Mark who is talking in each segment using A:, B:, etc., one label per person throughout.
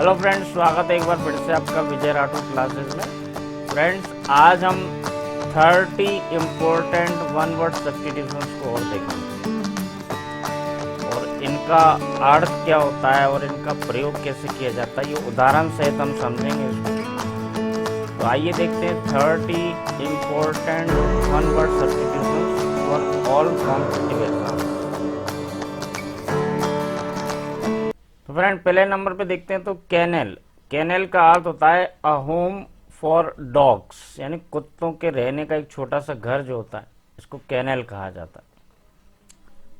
A: Hello friends, स्वागत है एक बार फिर से आपका विजय राठौर क्लासेस में। फ्रेंड्स, आज हम 30 इम्पोर्टेंट वन वर्ड सब्स्टिट्यूशंस को और देखेंगे और इनका अर्थ क्या होता है और इनका प्रयोग कैसे किया जाता है, ये उदाहरण सहित हम समझेंगे इसको। तो आइए देखते हैं 30 important one word substitutions for all competitive exams. तो फ्रेंड, पहले नंबर पे देखते हैं तो कैनल। कैनल का अर्थ होता है अ होम फॉर डॉग्स, यानी कुत्तों के रहने का एक छोटा सा घर जो होता है इसको कैनल कहा जाता है।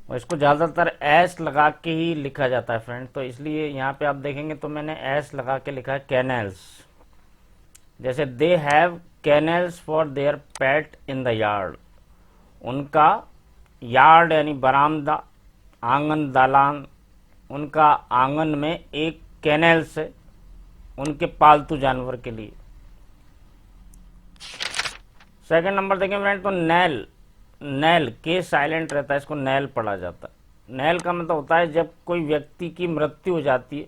A: और इसको ज़्यादातर एस लगा के ही लिखा जाता है फ्रेंड, तो इसलिए यहाँ पे आप देखेंगे तो मैंने एस लगा के लिखा है कैनल्स। जैसे they have canals for their pet in the yard, उनका यार्ड यानी बरामदा, आंगन, दालान, उनका आंगन में एक कैनल्स है उनके पालतू जानवर के लिए। सेकंड नंबर देखें फ्रेंड तो नैल। नैल के साइलेंट रहता है, इसको नैल पढ़ा जाता है। नैल का मतलब होता है जब कोई व्यक्ति की मृत्यु हो जाती है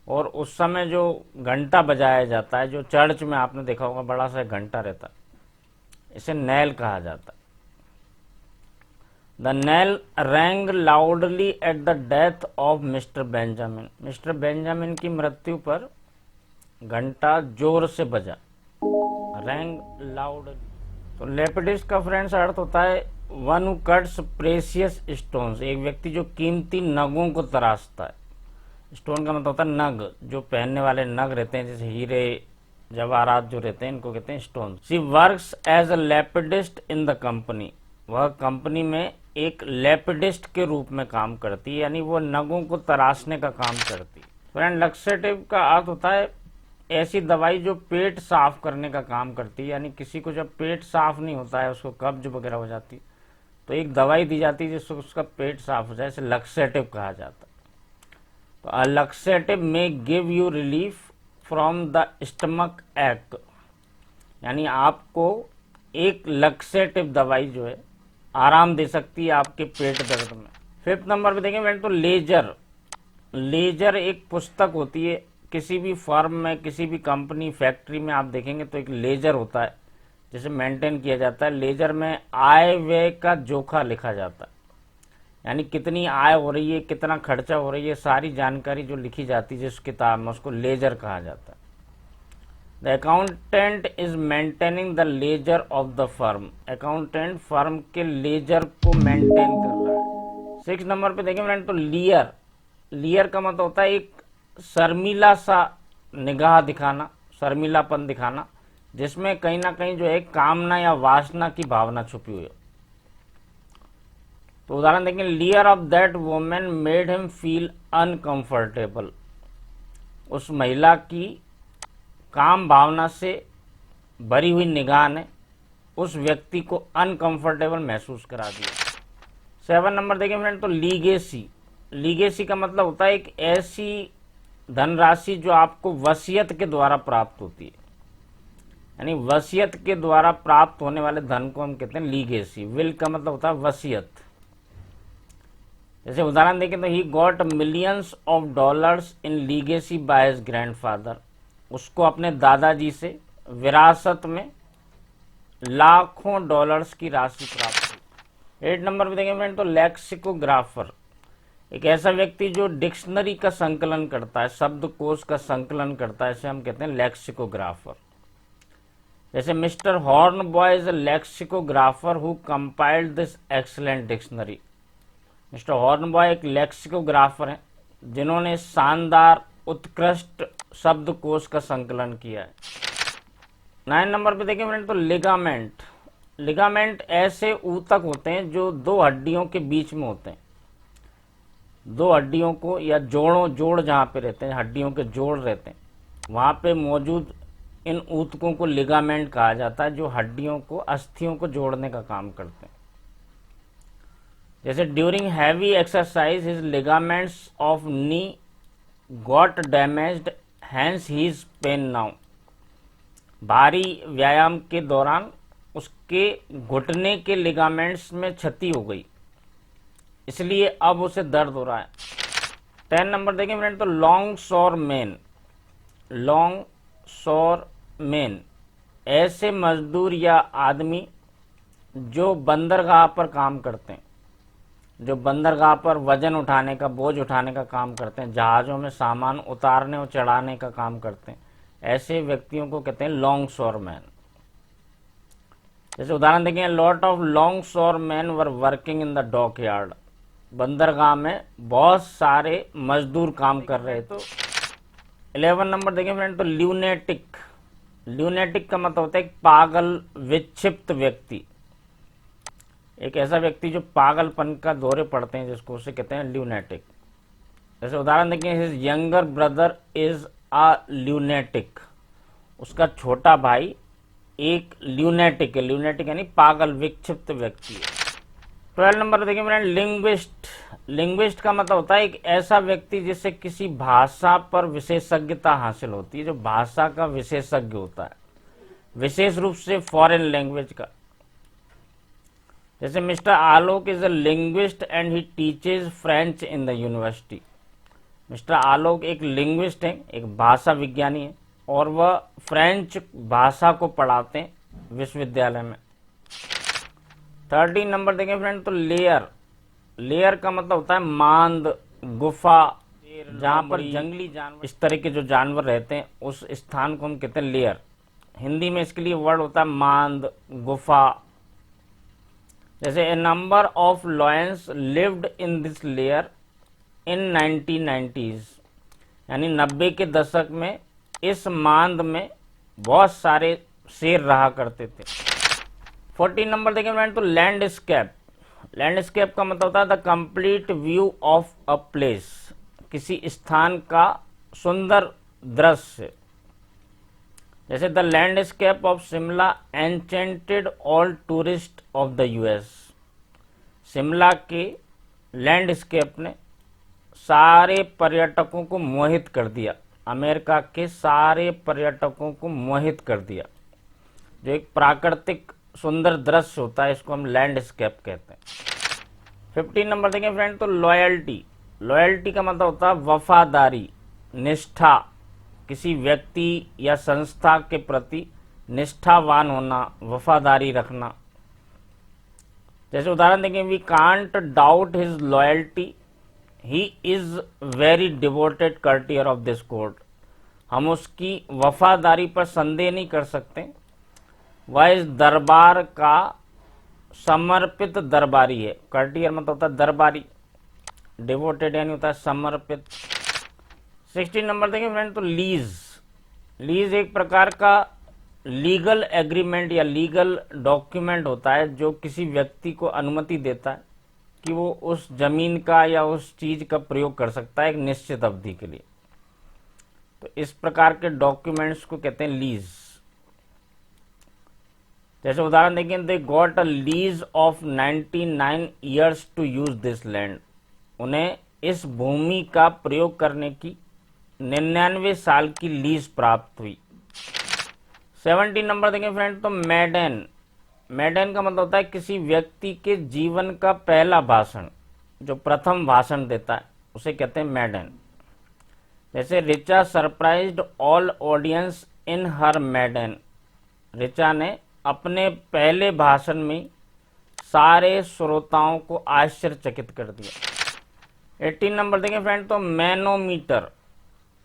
A: और उस समय जो घंटा बजाया जाता है, जो चर्च में आपने देखा होगा बड़ा सा घंटा रहता है, इसे नैल कहा जाता है। The nail wrong loudly at the death of mister Benjamin. Mister Benjamin की मृत्यु पर घंटा जोर से बजा, रैंग लाउडली। तो लेपिडिस्ट का फ्रेंड्स अर्थ होता है one who cuts precious stones, एक व्यक्ति जो कीमती नगों को तराशता है। स्टोन का मतलब होता है नग, जो पहनने वाले नग रहते हैं, जैसे हीरे जवाहरात जो रहते हैं, इनको कहते हैं stone. She works as a lapidist in the company, वह कंपनी में एक लेपिडिस्ट के रूप में काम करती है, यानी वो नगों को तराशने का काम करती है। फ्रेंड, लक्सेटिव का अर्थ होता है ऐसी दवाई जो पेट साफ करने का काम करती है, यानी किसी को जब पेट साफ नहीं होता है, उसको कब्ज वगैरह हो जाती है, तो एक दवाई दी जाती है जिससे उसका पेट साफ हो जाए, इसे लक्सेटिव कहा जाता है। तो अ लक्सेटिव में give you relief from the stomach act, यानी आपको एक लक्सेटिव दवाई जो है आराम दे सकती है आपके पेट दर्द में। फिफ्थ नंबर पे देखें फ्रेंड तो लेजर। लेजर एक पुस्तक होती है, किसी भी फर्म में, किसी भी कंपनी, फैक्ट्री में आप देखेंगे तो एक लेजर होता है जिसे मेंटेन किया जाता है। लेजर में आय व्यय का जोखा लिखा जाता है, यानी कितनी आय हो रही है, कितना खर्चा हो रही है, सारी जानकारी जो लिखी जाती है जिस किताब में, उसको लेजर कहा जाता है। The accountant is maintaining the laser of the firm, accountant firm के लेजर को मेंटेन कर रहा है। 6 नंबर पे देखें फ्रेंड तो लियर। लियर का मतलब होता है एक शर्मीला सा निगाह दिखाना, शर्मीलापन दिखाना, जिसमें कहीं ना कहीं जो है कामना या वासना की भावना छुपी हुई हो। तो उदाहरण देखें, लियर of that women made him feel uncomfortable, उस महिला की काम भावना से भरी हुई निगाह ने उस व्यक्ति को अनकंफर्टेबल महसूस करा दिया। 7 नंबर देखें फ्रेंड तो लीगेसी। लीगेसी का मतलब होता है एक ऐसी धनराशि जो आपको वसीयत के द्वारा प्राप्त होती है, यानी वसीयत के द्वारा प्राप्त होने वाले धन को हम कहते हैं लीगेसी। विल का मतलब होता है वसीयत। जैसे उदाहरण देखें तो he got millions of dollars in legacy by his grandfather, उसको अपने दादाजी से विरासत में लाखों डॉलर्स की राशि प्राप्त हुई। 8 नंबर पे देखेंगे फ्रेंड तो लेक्सिकोग्राफर, एक ऐसा व्यक्ति जो डिक्शनरी का संकलन करता है, शब्दकोश का संकलन करता है, इसे हम कहते हैं लेक्सिकोग्राफर। जैसे mister Hornby is a lexicographer who compiled this excellent dictionary, mister Hornby एक लेक्सिकोग्राफर हैं जिन्होंने शानदार उत्कृष्ट शब्दकोश का संकलन किया है। 9 नंबर पे देखें फ्रेंड तो लिगामेंट। लिगामेंट ऐसे ऊतक होते हैं जो दो हड्डियों के बीच में होते हैं, दो हड्डियों को या जोड़ जहाँ पे रहते हैं, हड्डियों के जोड़ रहते हैं, वहाँ पे मौजूद इन ऊतकों को लिगामेंट कहा जाता है, जो हड्डियों को, अस्थियों को जोड़ने का काम करते हैं। जैसे during heavy exercise his ligaments of knee got damaged hence he is pain now, भारी व्यायाम के दौरान उसके घुटने के लिगामेंट्स में क्षति हो गई, इसलिए अब उसे दर्द हो रहा है। 10 नंबर देखें फ्रेंड तो long shore man, long shore man, ऐसे मजदूर या आदमी जो बंदरगाह पर काम करते हैं, जो बंदरगाह पर वजन उठाने का, बोझ उठाने का काम करते हैं, जहाज़ों में सामान उतारने और चढ़ाने का काम करते हैं, ऐसे व्यक्तियों को कहते हैं लॉन्ग शोर मैन। जैसे उदाहरण देखें, lot of long shore man were working in the dock yard, बंदरगाह में बहुत सारे मजदूर काम कर रहे। तो 11 नंबर देखें फ्रेंड, तो ल्यूनेटिक, ल्यूनेटिक का मतलब होता है एक पागल, विक्षिप्त व्यक्ति, एक ऐसा व्यक्ति जो पागलपन का दौरे पड़ते हैं, जिसको उसे कहते हैं ल्यूनेटिक। जैसे उदाहरण देखें, his younger brother is a lunatic, उसका छोटा भाई एक ल्यूनेटिक है, ल्यूनेटिक यानी पागल, विक्षिप्त व्यक्ति है। 12 नंबर देखिए फ्रेंड, लिंग्विस्ट, लिंग्विस्ट का मतलब होता है एक ऐसा व्यक्ति जिससे किसी भाषा पर विशेषज्ञता हासिल होती है, जो भाषा का विशेषज्ञ होता है, विशेष रूप से फॉरेन लैंग्वेज का। जैसे mister Alok is a linguist and he teaches French in the university, mister Alok एक लिंग्विस्ट है, एक भाषा विज्ञानी है, और वह फ्रेंच भाषा को पढ़ाते हैं विश्वविद्यालय में। 13 नंबर देखें फ्रेंड, तो लेयर, लेयर का मतलब होता है मांद, गुफा, जहाँ पर जंगली जानवर, इस तरह के जो जानवर रहते हैं, उस स्थान को हम कहते हैं लेयर। हिंदी में इसके लिए वर्ड होता है मांद, गुफा। जैसे a number of lions lived in this lair in 1990s, यानी 90 के दशक में इस मांद में बहुत सारे शेर रहा करते थे। 14 नंबर देखें फ्रेंड, तो लैंडस्केप, लैंडस्केप का मतलब होता है the complete view of a place, किसी स्थान का सुंदर दृश्य। जैसे the landscape of Shimla enchanted all tourist of the US, Shimla के लैंडस्केप ने सारे पर्यटकों को मोहित कर दिया, अमेरिका के सारे पर्यटकों को मोहित कर दिया। जो एक प्राकृतिक सुंदर दृश्य होता है, इसको हम लैंडस्केप कहते हैं। 15 नंबर देखें फ्रेंड, तो लॉयल्टी, लॉयल्टी का मतलब होता है वफादारी, निष्ठा, किसी व्यक्ति या संस्था के प्रति निष्ठावान होना, वफादारी रखना। जैसे उदाहरण देखें, we can't doubt his loyalty, he is very devoted courtier of this court, हम उसकी वफादारी पर संदेह नहीं कर सकते, वह इस दरबार का समर्पित दरबारी है। कर्टियर मतलब होता है दरबारी, डिवोटेड यानी होता है समर्पित। 16 नंबर देखें फ्रेंड, तो लीज, लीज एक प्रकार का लीगल एग्रीमेंट या लीगल डॉक्यूमेंट होता है, जो किसी व्यक्ति को अनुमति देता है कि वो उस जमीन का या उस चीज का प्रयोग कर सकता है एक निश्चित अवधि के लिए। तो इस प्रकार के डॉक्यूमेंट्स को कहते हैं लीज। जैसे उदाहरण देखें, they got a lease of 99 years to use this land, उन्हें इस भूमि का प्रयोग करने की 99 साल की लीज प्राप्त हुई। 17 नंबर देखें फ्रेंड, तो मैडेन, मैडेन का मतलब होता है किसी व्यक्ति के जीवन का पहला भाषण, जो प्रथम भाषण देता है उसे कहते हैं मैडेन। जैसे Richa surprised all audience in her Madden, Richa ने अपने पहले भाषण में सारे श्रोताओं को आश्चर्यचकित कर दिया। 18 नंबर देखें फ्रेंड, तो मैनोमीटर,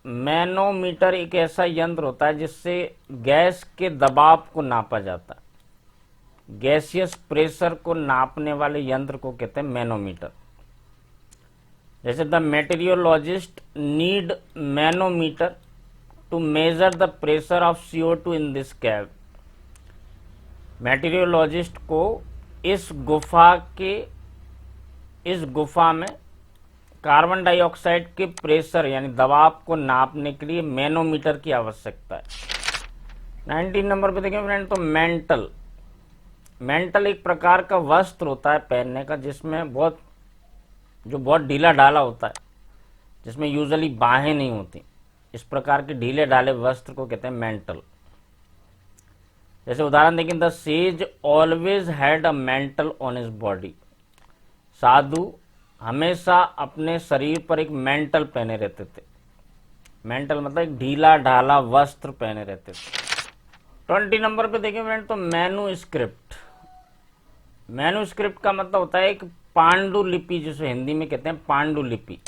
A: मैनोमीटर एक ऐसा यंत्र होता है जिससे गैस के दबाव को नापा जाता है, गैसियस प्रेशर को नापने वाले यंत्र को कहते हैं मैनोमीटर। जैसे the meteorologist need manometer to measure the pressure of CO2 in this cave, meteorologist को इस गुफा में कार्बन डाइऑक्साइड के प्रेशर यानी दबाव को नापने के लिए मैनोमीटर की आवश्यकता है। 19 नंबर पे देखें फ्रेंड, तो मेंटल, मेंटल एक प्रकार का वस्त्र होता है पहनने का, जिसमें बहुत ढीला ढाला होता है, जिसमें यूजुअली बाहें नहीं होती, इस प्रकार के ढीले ढाले वस्त्र को कहते हैं मेंटल। जैसे उदाहरण देखें, the sage always had a mantle on his body, साधु हमेशा अपने शरीर पर एक मेंटल पहने रहते थे। मेंटल मतलब एक ढीला ढाला वस्त्र पहने रहते थे। 20 नंबर पे देखें फ्रेंड तो मैन्युस्क्रिप्ट। मैन्युस्क्रिप्ट का मतलब होता है एक पांडुलिपि, जिसे हिंदी में कहते हैं पांडुलिपि,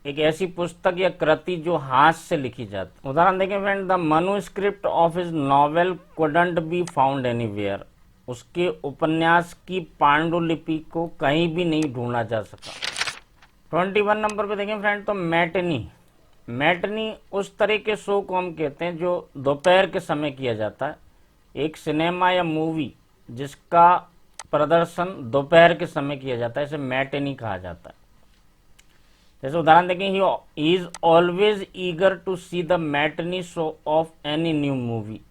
A: एक ऐसी पुस्तक या कृति जो हाथ से लिखी जाती। उदाहरण देखें friend, the manuscript of his novel couldn't be found anywhere. उसके उपन्यास की पांडुलिपि को कहीं भी नहीं ढूंढा जा सका। 21 नंबर पे देखें फ्रेंड तो मैटनी। मैटनी उस तरह के शो को हम कहते हैं जो दोपहर के समय किया जाता है, एक सिनेमा या मूवी जिसका प्रदर्शन दोपहर के समय किया जाता है, इसे मैटनी कहा जाता है। जैसे उदाहरण देखें, he is always eager to see the matinee show of any new movie.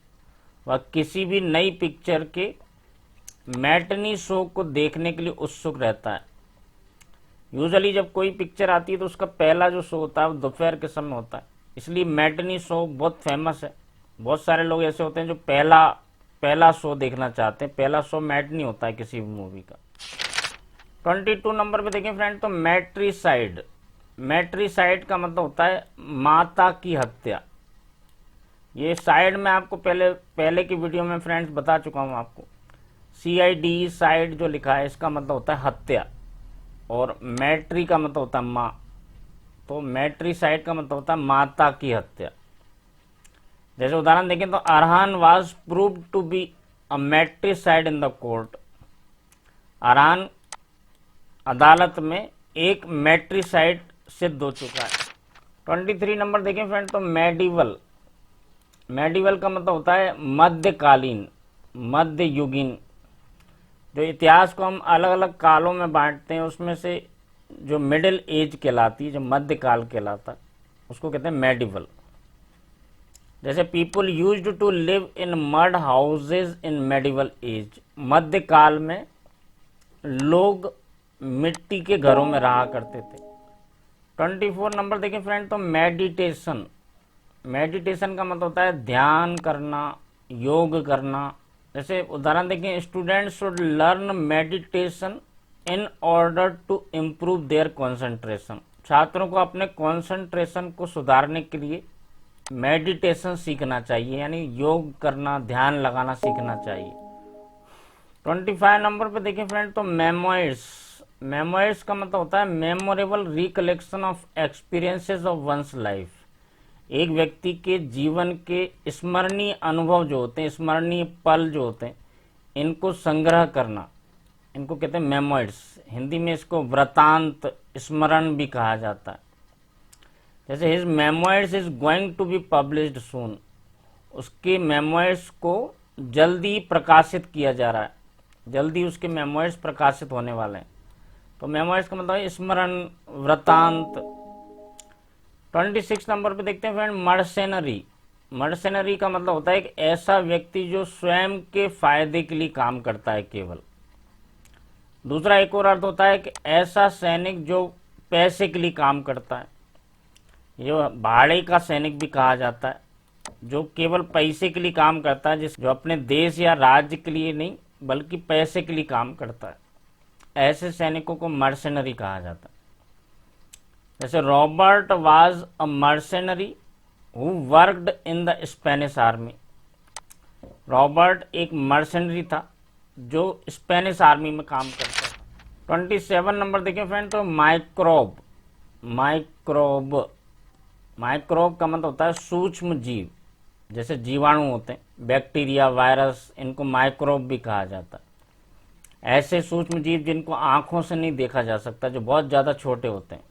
A: वह किसी भी नई पिक्चर के मैटनी शो को देखने के लिए उत्सुक रहता है। यूजुअली जब कोई पिक्चर आती है तो उसका पहला जो शो होता है वो दोपहर के समय होता है, इसलिए मैटनी शो बहुत फेमस है। बहुत सारे लोग ऐसे होते हैं जो पहला शो देखना चाहते हैं, पहला शो मैटनी होता है किसी भी मूवी का। 22 नंबर पे देखें फ्रेंड तो मैट्रिसाइड। मैट्रिसाइड का मतलब होता है माता की हत्या। ये साइड में आपको पहले की वीडियो में फ्रेंड्स बता चुका हूं आपको। CID साइड जो लिखा है इसका मतलब होता है हत्या, और मैट्री का मतलब होता है माँ, तो मैट्रिसाइड का मतलब होता है माता की हत्या। जैसे उदाहरण देखें तो Arhan was proved to be a matricide in the court. Arhan अदालत में एक मैट्रिसाइड सिद्ध हो चुका है। 23 नंबर देखें फ्रेंड तो मेडिवल। मेडिवल का मतलब होता है मध्यकालीन, मध्ययुगीन। जो इतिहास को हम अलग अलग कालों में बांटते हैं, उसमें से जो मिडिल एज कहलाती है, जो मध्यकाल कहलाता है, उसको कहते हैं मेडिवल। जैसे people used to live in mud houses in medieval age. मध्यकाल में लोग मिट्टी के घरों में रहा करते थे। 24 नंबर देखें फ्रेंड तो मेडिटेशन। मेडिटेशन का मतलब होता है ध्यान करना, योग करना। जैसे उदाहरण देखें, students should learn meditation in order to improve their concentration. छात्रों को अपने कंसंट्रेशन को सुधारने के लिए मेडिटेशन सीखना चाहिए, यानी योग करना, ध्यान लगाना सीखना चाहिए। 25 नंबर पे देखें फ्रेंड तो मेमोइर्स। मेमोइर्स का मतलब होता है memorable recollection of experiences of one's life. एक व्यक्ति के जीवन के स्मरणीय अनुभव जो होते हैं, स्मरणीय पल जो होते हैं, इनको संग्रह करना, इनको कहते हैं मेमोइर्स। हिंदी में इसको वृतांत, स्मरण भी कहा जाता है। जैसे his memoirs is going to be published soon. उसके मेमोइर्स को जल्दी प्रकाशित किया जा रहा है, जल्दी उसके मेमोइर्स प्रकाशित होने वाले हैं। तो मेमोइर्स का मतलब है स्मरण, वृतांत। 26 नंबर पे देखते हैं फ्रेंड मर्सेनरी। मर्सेनरी का मतलब होता है एक ऐसा व्यक्ति जो स्वयं के फायदे के लिए काम करता है केवल। दूसरा एक और अर्थ होता है कि ऐसा सैनिक जो पैसे के लिए काम करता है, जो भाड़े का सैनिक भी कहा जाता है, जो केवल पैसे के लिए काम करता है, जो अपने देश या राज्य के लिए नहीं बल्कि पैसे के लिए काम करता है, ऐसे सैनिकों को मर्सेनरी कहा जाता है। जैसे Robert was a mercenary who worked in the Spanish army. Robert एक मर्सेनरी था जो स्पेनिश आर्मी में काम करता था। 27 नंबर देखें फ्रेंड तो माइक्रोब। माइक्रोब माइक्रोब का मतलब होता है सूक्ष्म जीव। जैसे जीवाणु होते हैं, बैक्टीरिया, वायरस, इनको माइक्रोब भी कहा जाता है। ऐसे सूक्ष्म जीव जिनको आंखों से नहीं देखा जा सकता, जो बहुत ज्यादा छोटे होते हैं।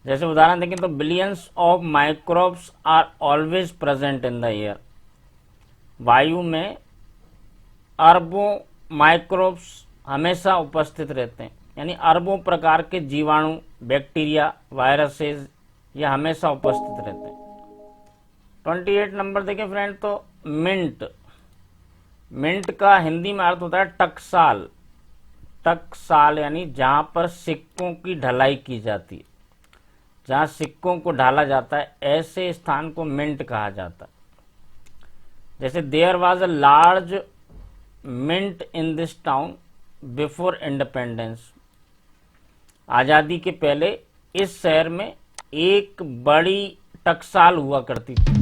A: जैसे उदाहरण देखें तो billions of microbes are always present in the air. वायु में अरबों माइक्रोब्स हमेशा उपस्थित रहते हैं, यानी अरबों प्रकार के जीवाणु, बैक्टीरिया, वायरसेस, ये हमेशा उपस्थित रहते हैं। 28 नंबर देखें फ्रेंड तो मिंट। मिंट का हिंदी में अर्थ होता है टकसाल। टकसाल यानी जहां पर सिक्कों की ढलाई की जाती है, जहां सिक्कों को ढाला जाता है, ऐसे स्थान को मिंट कहा जाता है। जैसे there was a large mint in this town before independence. आजादी के पहले इस शहर में एक बड़ी टकसाल हुआ करती थी।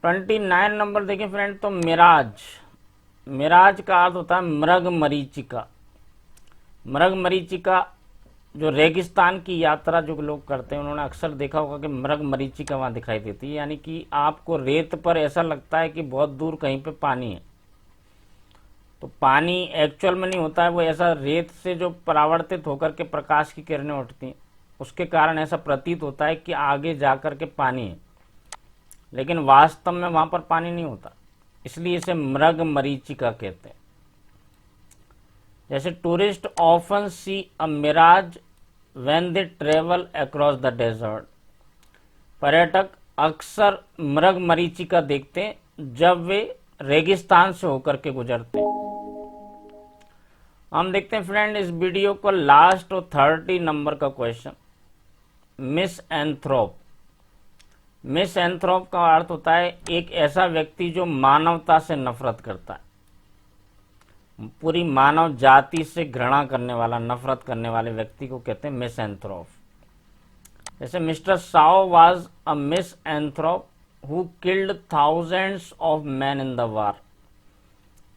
A: 29 नंबर देखें फ्रेंड, तो मिराज, मिराज का अर्थ होता है मृग मरीचिका। मृग मरीचिका जो रेगिस्तान की यात्रा जो लोग करते हैं उन्होंने अक्सर देखा होगा कि मृग मरीचिका वहाँ दिखाई देती है, यानी कि आपको रेत पर ऐसा लगता है कि बहुत दूर कहीं पे पानी है, तो पानी एक्चुअल में नहीं होता है, वो ऐसा रेत से जो परावर्तित होकर के प्रकाश की किरणें उठती हैं उसके कारण ऐसा प्रतीत होता है कि आगे जाकर के पानी है, लेकिन वास्तव में वहाँ पर पानी नहीं होता, इसलिए इसे मृग मरीचिका कहते हैं। जैसे tourist often see a mirage when they travel across the desert, पर्यटक अक्सर मृग मरीचिका देखते हैं जब वे रेगिस्तान से होकर के गुजरते हैं। हम देखते हैं फ्रेंड इस वीडियो को लास्ट और 30 नंबर का क्वेश्चन, मिसएंथ्रोप। मिसएंथ्रोप का अर्थ होता है एक ऐसा व्यक्ति जो मानवता से नफरत करता है, पूरी मानव जाति से घृणा करने वाला, नफरत करने वाले व्यक्ति को कहते हैं मिसएंथ्रोप। जैसे mister Sao was a misanthrope who killed thousands of man in the war.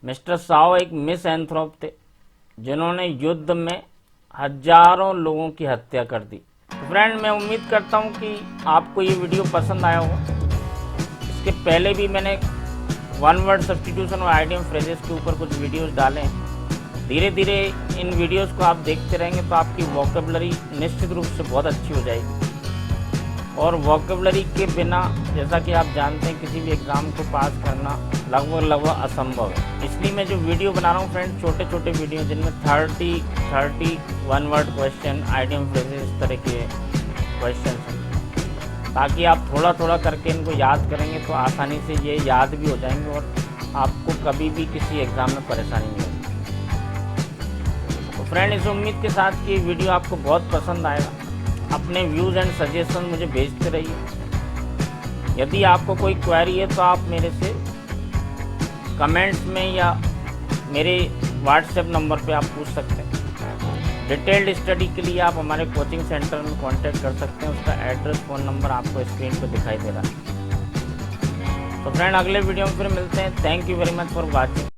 A: Mister Sao एक मिसएंथ्रोप थे जिन्होंने युद्ध में हजारों लोगों की हत्या कर दी। तो फ्रेंड मैं उम्मीद करता हूं कि आपको ये वीडियो पसंद आया हो। इसके पहले भी मैंने वन वर्ड सब्स्टिट्यूशन और आइडियम फ्रेजेस के ऊपर कुछ वीडियोस डाले हैं। धीरे धीरे इन वीडियोस को आप देखते रहेंगे तो आपकी वोकेबलरी निश्चित रूप से बहुत अच्छी हो जाएगी, और वोकेबलरी के बिना जैसा कि आप जानते हैं किसी भी एग्ज़ाम को पास करना लगभग असंभव है। इसलिए मैं जो वीडियो बना रहा हूँ फ्रेंड, छोटे छोटे वीडियो जिनमें 30 one word question, idiom phrases, इस तरह के क्वेश्चन हैं, ताकि आप थोड़ा थोड़ा करके इनको याद करेंगे तो आसानी से ये याद भी हो जाएंगे और आपको कभी भी किसी एग्ज़ाम में परेशानी नहीं होगी। तो फ्रेंड इस उम्मीद के साथ कि वीडियो आपको बहुत पसंद आएगा। अपने व्यूज़ एंड सजेशन मुझे भेजते रहिए। यदि आपको कोई क्वेरी है तो आप मेरे से कमेंट्स में या मेरे व्हाट्सएप नंबर पे आप पूछ सकते हैं। डिटेल्ड स्टडी के लिए आप हमारे कोचिंग सेंटर में कांटेक्ट कर सकते हैं, उसका एड्रेस, फ़ोन नंबर आपको स्क्रीन पर दिखाई दे रहा है। तो फ्रेंड अगले वीडियो में फिर मिलते हैं। Thank you very much for watching.